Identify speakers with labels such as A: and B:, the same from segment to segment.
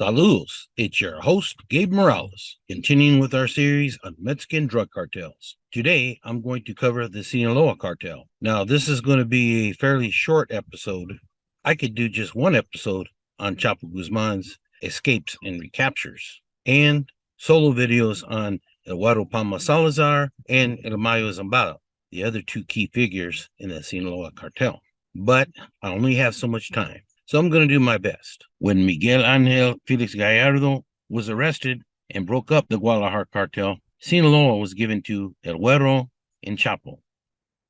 A: Saludos, it's your host, Gabe Morales, continuing with our series on Mexican drug cartels. Today, I'm going to cover the Sinaloa Cartel. Now, this is going to be a fairly short episode. I could do just one episode on Chapo Guzman's escapes and recaptures, and solo videos on El Huero Palma Salazar and El Mayo Zambada, the other two key figures in the Sinaloa Cartel. But I only have so much time, so I'm going to do my best. When Miguel Angel Felix Gallardo was arrested and broke up the Guadalajara cartel, Sinaloa was given to El Huero and Chapo.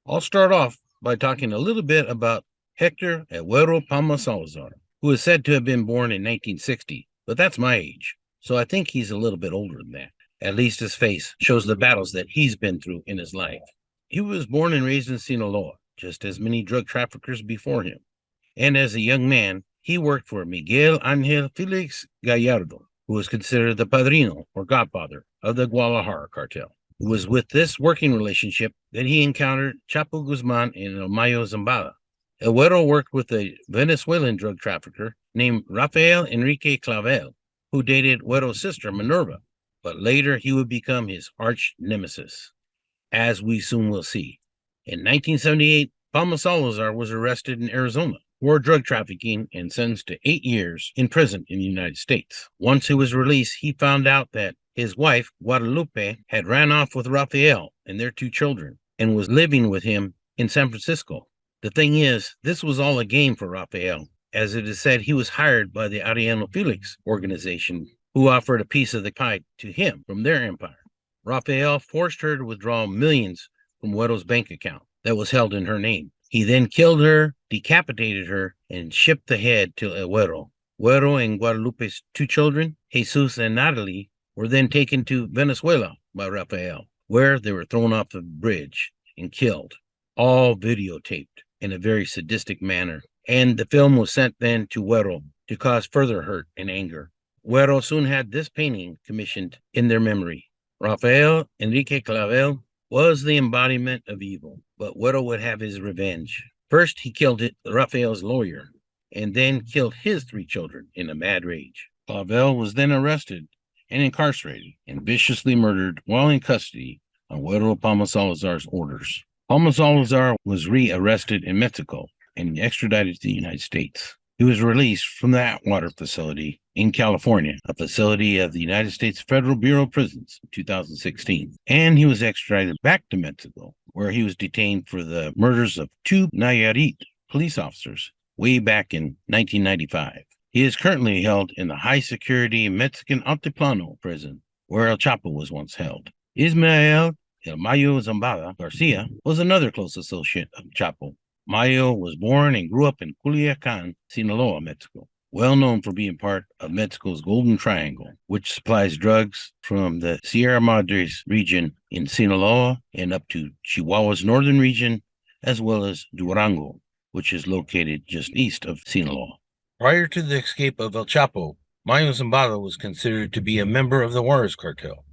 A: I'll start off by talking a little bit about Hector El Huero Palma Salazar, who is said to have been born in 1960, but that's my age, so I think he's a little bit older than that. At least his face shows the battles that he's been through in his life. He was born and raised in Sinaloa, just as many drug traffickers before him. And as a young man, he worked for Miguel Angel Felix Gallardo, who was considered the padrino or godfather of the Guadalajara cartel. It was with this working relationship that he encountered Chapo Guzman and El Mayo Zambada. El Huero worked with a Venezuelan drug trafficker named Rafael Enrique Clavel, who dated Huero's sister Minerva, but later he would become his arch nemesis, as we soon will see. In 1978, Palma Salazar was arrested in Arizona for drug trafficking and sentenced to 8 years in prison in the United States. Once he was released, he found out that his wife, Guadalupe, had ran off with Rafael and their 2 children and was living with him in San Francisco. The thing is, this was all a game for Rafael, as it is said he was hired by the Arellano Felix organization, who offered a piece of the pie to him from their empire. Rafael forced her to withdraw millions from Huero's bank account that was held in her name. He then killed her, decapitated her, and shipped the head to El Huero. Huero and Guadalupe's 2 children, Jesus and Natalie, were then taken to Venezuela by Rafael, where they were thrown off the bridge and killed, all videotaped in a very sadistic manner. And the film was sent then to Huero to cause further hurt and anger. Huero soon had this painting commissioned in their memory. Rafael Enrique Clavel was the embodiment of evil, but Huero would have his revenge. First, he killed Rafael's lawyer, and then killed his 3 children in a mad rage. Clavel was then arrested and incarcerated and viciously murdered while in custody on Huero Palma Salazar's orders. Palma Salazar was re-arrested in Mexico and extradited to the United States. He was released from the Atwater facility in California, a facility of the United States Federal Bureau of Prisons, in 2016. And he was extradited back to Mexico, where he was detained for the murders of 2 Nayarit police officers way back in 1995. He is currently held in the high-security Mexican Altiplano prison, where El Chapo was once held. Ismael El Mayo Zambada Garcia was another close associate of Chapo. Mayo was born and grew up in Culiacan, Sinaloa, Mexico, well known for being part of Mexico's Golden Triangle, which supplies drugs from the Sierra Madres region in Sinaloa and up to Chihuahua's northern region, as well as Durango, which is located just east of Sinaloa. Prior to the escape of El Chapo, Mayo Zambada was considered to be a member of the Juarez cartel,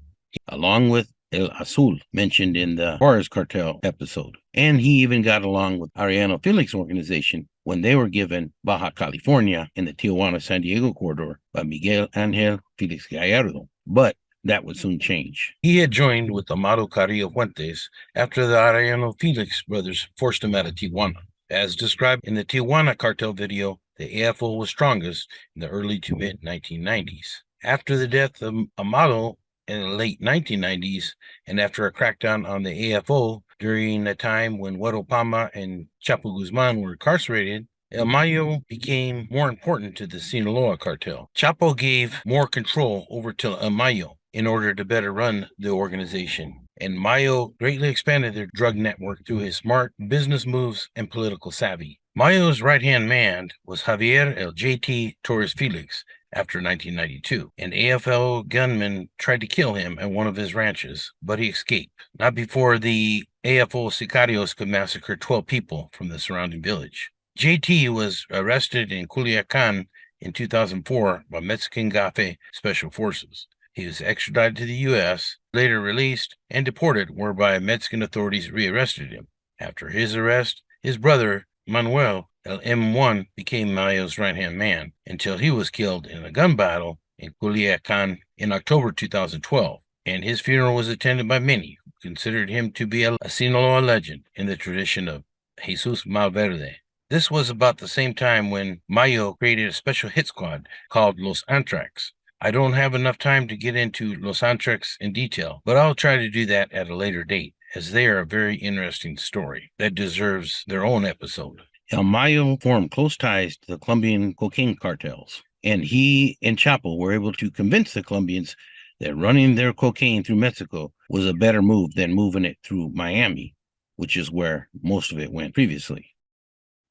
A: along with El Azul, mentioned in the Juarez cartel episode. And he even got along with Arellano Felix organization when they were given Baja California in the Tijuana-San Diego corridor by Miguel Angel Felix Gallardo. But that would soon change. He had joined with Amado Carrillo Fuentes after the Arellano Felix brothers forced him out of Tijuana. As described in the Tijuana cartel video, the AFO was strongest in the early to mid-1990s. After the death of Amado in the late 1990s, and after a crackdown on the AFO during a time when Huero Palma and Chapo Guzman were incarcerated, El Mayo became more important to the Sinaloa cartel. Chapo gave more control over to El Mayo in order to better run the organization, and Mayo greatly expanded their drug network through his smart business moves and political savvy. Mayo's right-hand man was Javier El JT Torres Felix, after 1992. An AFL gunman tried to kill him at one of his ranches, but he escaped. Not before the AFO sicarios could massacre 12 people from the surrounding village. JT was arrested in Culiacan in 2004 by Mexican Gafe Special Forces. He was extradited to the U.S., later released and deported, whereby Mexican authorities rearrested him. After his arrest, his brother, Manuel El M1, became Mayo's right-hand man until he was killed in a gun battle in Culiacan in October 2012, and his funeral was attended by many who considered him to be a Sinaloa legend in the tradition of Jesus Malverde. This was about the same time when Mayo created a special hit squad called Los Antrax. I don't have enough time to get into Los Antrax in detail, but I'll try to do that at a later date, as they are a very interesting story that deserves their own episode. El Mayo formed close ties to the Colombian cocaine cartels, and he and Chapo were able to convince the Colombians that running their cocaine through Mexico was a better move than moving it through Miami, which is where most of it went previously.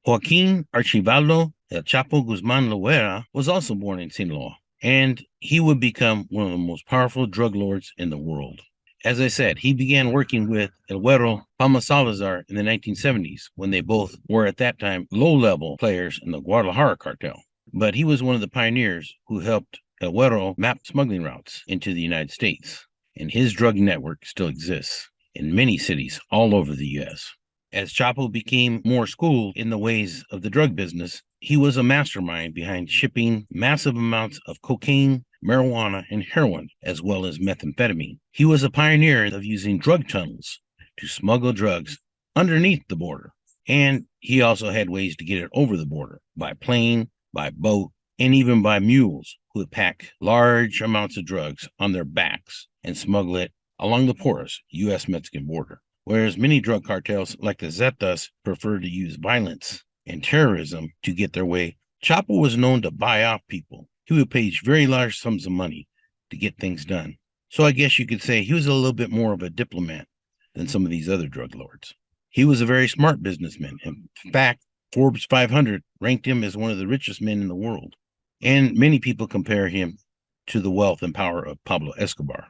A: Joaquin Archibaldo El Chapo Guzman Loera was also born in Sinaloa, and he would become one of the most powerful drug lords in the world. As I said, he began working with El Huero Palma Salazar in the 1970s, when they both were at that time low-level players in the Guadalajara cartel. But he was one of the pioneers who helped El Huero map smuggling routes into the United States, and his drug network still exists in many cities all over the U.S. As Chapo became more schooled in the ways of the drug business, he was a mastermind behind shipping massive amounts of cocaine, marijuana, and heroin, as well as methamphetamine. He was a pioneer of using drug tunnels to smuggle drugs underneath the border, and he also had ways to get it over the border by plane, by boat, and even by mules who would pack large amounts of drugs on their backs and smuggle it along the porous U.S.-Mexican border. Whereas many drug cartels, like the Zetas, prefer to use violence and terrorism to get their way, Chapo was known to buy off people. He would pay very large sums of money to get things done. So I guess you could say he was a little bit more of a diplomat than some of these other drug lords. He was a very smart businessman. In fact, Forbes 500 ranked him as one of the richest men in the world. And many people compare him to the wealth and power of Pablo Escobar.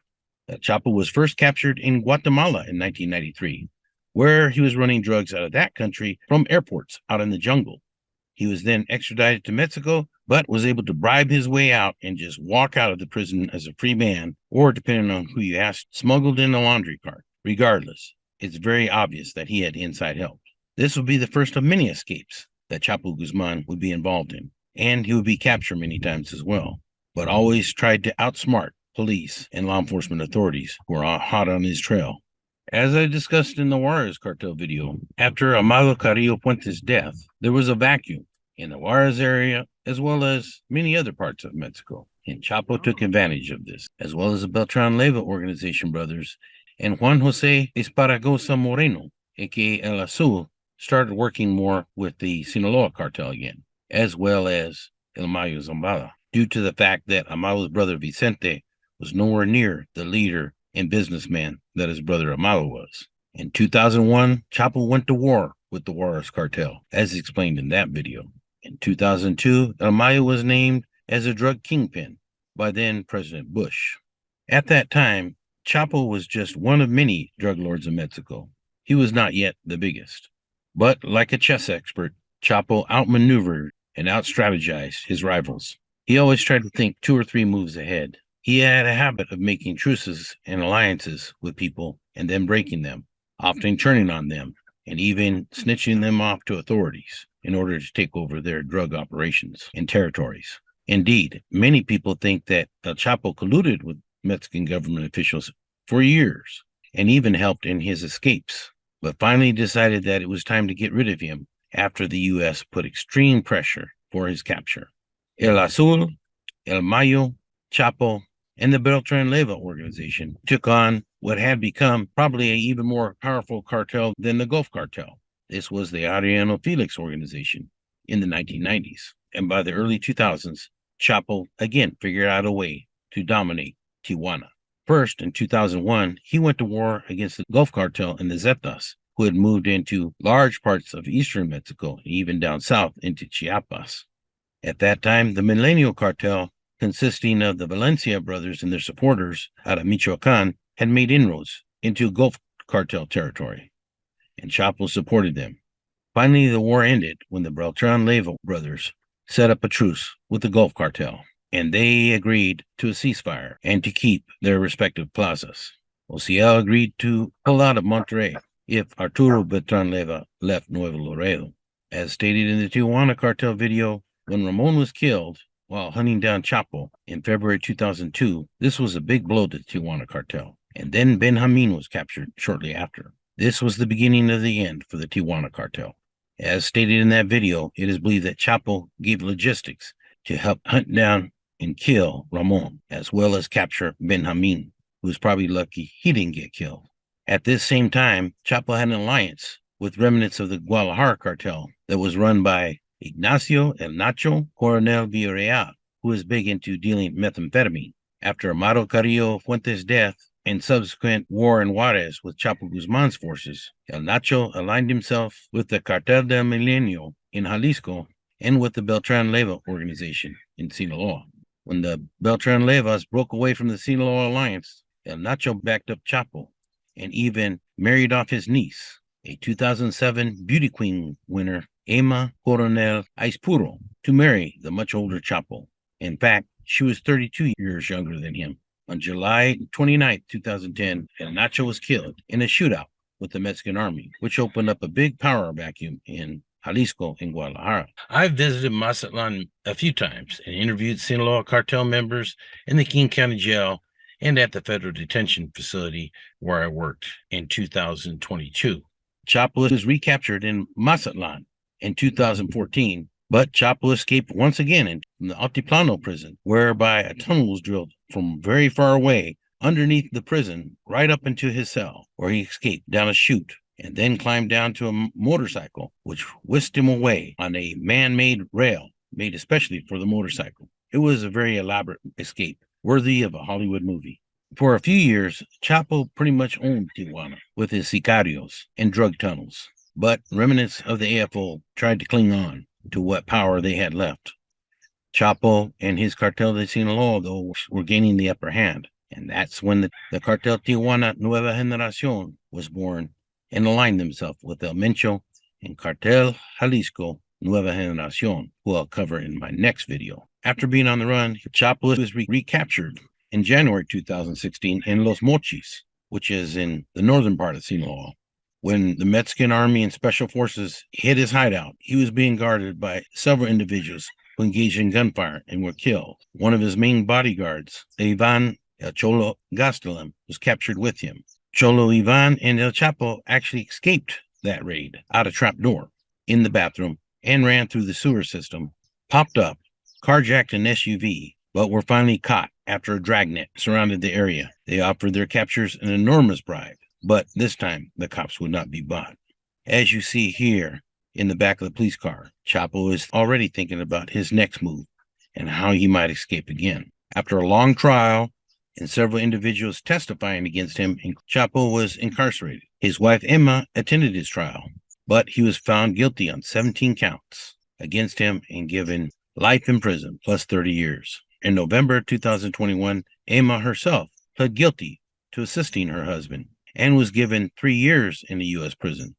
A: Chapo was first captured in Guatemala in 1993, where he was running drugs out of that country from airports out in the jungle. He was then extradited to Mexico, but was able to bribe his way out and just walk out of the prison as a free man, or depending on who you asked, smuggled in a laundry cart. Regardless, it's very obvious that he had inside help. This would be the first of many escapes that Chapo Guzman would be involved in, and he would be captured many times as well, but always tried to outsmart police and law enforcement authorities who were hot on his trail. As I discussed in the Juarez cartel video, after Amado Carrillo Puente's death, there was a vacuum in the Juarez area as well as many other parts of Mexico, and Chapo took advantage of this, as well as the Beltran Leyva organization brothers and Juan Jose Esparragosa Moreno, aka El Azul, started working more with the Sinaloa cartel again, as well as El Mayo Zambada, due to the fact that Amado's brother Vicente was nowhere near the leader and businessman that his brother Amado was. In 2001, Chapo went to war with the Juarez cartel, as explained in that video. In 2002, El Mayo was named as a drug kingpin by then President Bush. At that time, Chapo was just one of many drug lords in Mexico. He was not yet the biggest. But like a chess expert, Chapo outmaneuvered and outstrategized his rivals. He always tried to think 2 or 3 moves ahead. He had a habit of making truces and alliances with people and then breaking them, often turning on them, and even snitching them off to authorities in order to take over their drug operations and territories. Indeed, many people think that El Chapo colluded with Mexican government officials for years and even helped in his escapes, but finally decided that it was time to get rid of him after the U.S. put extreme pressure for his capture. El Azul, El Mayo, Chapo, and the Beltran Leyva organization took on what had become probably an even more powerful cartel than the Gulf Cartel. This was the Arellano Felix organization in the 1990s. And by the early 2000s, Chapo again figured out a way to dominate Tijuana. First, in 2001, he went to war against the Gulf Cartel and the Zetas, who had moved into large parts of eastern Mexico, and even down south into Chiapas. At that time, the Milenio Cartel, consisting of the Valencia brothers and their supporters out of Michoacan, had made inroads into Gulf Cartel territory, and Chapo supported them. Finally, the war ended when the Beltran Leyva brothers set up a truce with the Gulf Cartel, and they agreed to a ceasefire and to keep their respective plazas. Ociel agreed to pull out of Monterrey if Arturo Beltran Leyva left Nuevo Laredo. As stated in the Tijuana cartel video, when Ramon was killed, while hunting down Chapo in February 2002. This was a big blow to the Tijuana cartel. And then Benjamin was captured shortly after. This was the beginning of the end for the Tijuana cartel. As stated in that video, it is believed that Chapo gave logistics to help hunt down and kill Ramon, as well as capture Benjamin, who was probably lucky he didn't get killed. At this same time, Chapo had an alliance with remnants of the Guadalajara cartel that was run by Ignacio El Nacho Coronel Villarreal, who was big into dealing methamphetamine. After Amado Carrillo Fuentes' death and subsequent war in Juarez with Chapo Guzman's forces, El Nacho aligned himself with the Cartel del Milenio in Jalisco and with the Beltran Leyva organization in Sinaloa. When the Beltran Leyvas broke away from the Sinaloa alliance, El Nacho backed up Chapo and even married off his niece, a 2007 Beauty Queen winner, Emma Coronel Aispuro, to marry the much older Chapo. In fact, she was 32 years younger than him. On July 29, 2010, El Nacho was killed in a shootout with the Mexican army, which opened up a big power vacuum in Jalisco and Guadalajara. I've visited Mazatlan a few times and interviewed Sinaloa Cartel members in the King County Jail and at the federal detention facility where I worked in 2022. Chapo was recaptured in Mazatlan in 2014, but Chapo escaped once again in the Altiplano prison, whereby a tunnel was drilled from very far away underneath the prison right up into his cell, where he escaped down a chute and then climbed down to a motorcycle, which whisked him away on a man-made rail made especially for the motorcycle. It was a very elaborate escape, worthy of a Hollywood movie. For a few years, Chapo pretty much owned Tijuana with his sicarios and drug tunnels, but remnants of the AFO tried to cling on to what power they had left. Chapo and his Cartel de Sinaloa, though, were gaining the upper hand, and that's when the Cartel Tijuana Nueva Generacio'n was born and aligned themselves with El Mencho and Cartel Jalisco Nueva Generacion, who I'll cover in my next video. After being on the run, Chapo was recaptured in January 2016 in Los Mochis, which is in the northern part of Sinaloa. When the Mexican Army and Special Forces hit his hideout, he was being guarded by several individuals who engaged in gunfire and were killed. One of his main bodyguards, Ivan El Cholo Gastelum, was captured with him. Cholo Ivan and El Chapo actually escaped that raid out a trap door in the bathroom and ran through the sewer system, popped up, carjacked an SUV, but were finally caught after a dragnet surrounded the area. They offered their captors an enormous bribe, but this time the cops would not be bought. As you see here in the back of the police car, Chapo is already thinking about his next move and how he might escape again. After a long trial and several individuals testifying against him, Chapo was incarcerated. His wife Emma attended his trial, but he was found guilty on 17 counts against him and given life in prison plus 30 years. In November 2021, Emma herself pled guilty to assisting her husband and was given 3 years in a U.S. prison.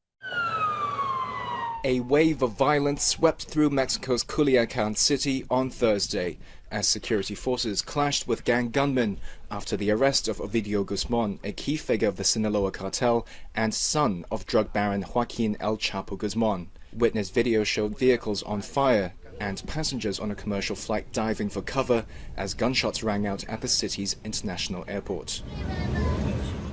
B: A wave of violence swept through Mexico's Culiacan city on Thursday as security forces clashed with gang gunmen after the arrest of Ovidio Guzman, a key figure of the Sinaloa Cartel and son of drug baron Joaquin El Chapo Guzman. Witness video showed vehicles on fire and passengers on a commercial flight diving for cover as gunshots rang out at the city's international airport.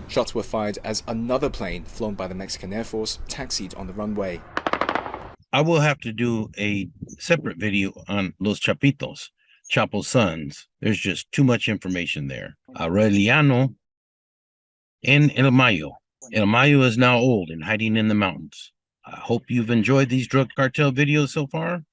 B: Shots were fired as another plane flown by the Mexican Air Force taxied on the runway.
A: I will have to do a separate video on Los Chapitos, Chapo's sons. There's just too much information there. Aureliano and El Mayo. El Mayo is now old and hiding in the mountains. I hope you've enjoyed these drug cartel videos so far,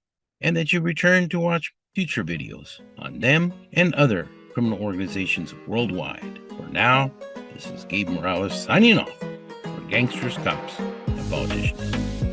A: and that you return to watch future videos on them and other criminal organizations worldwide. For now, this is Gabe Morales signing off for Gangsters, Cops, and Politicians.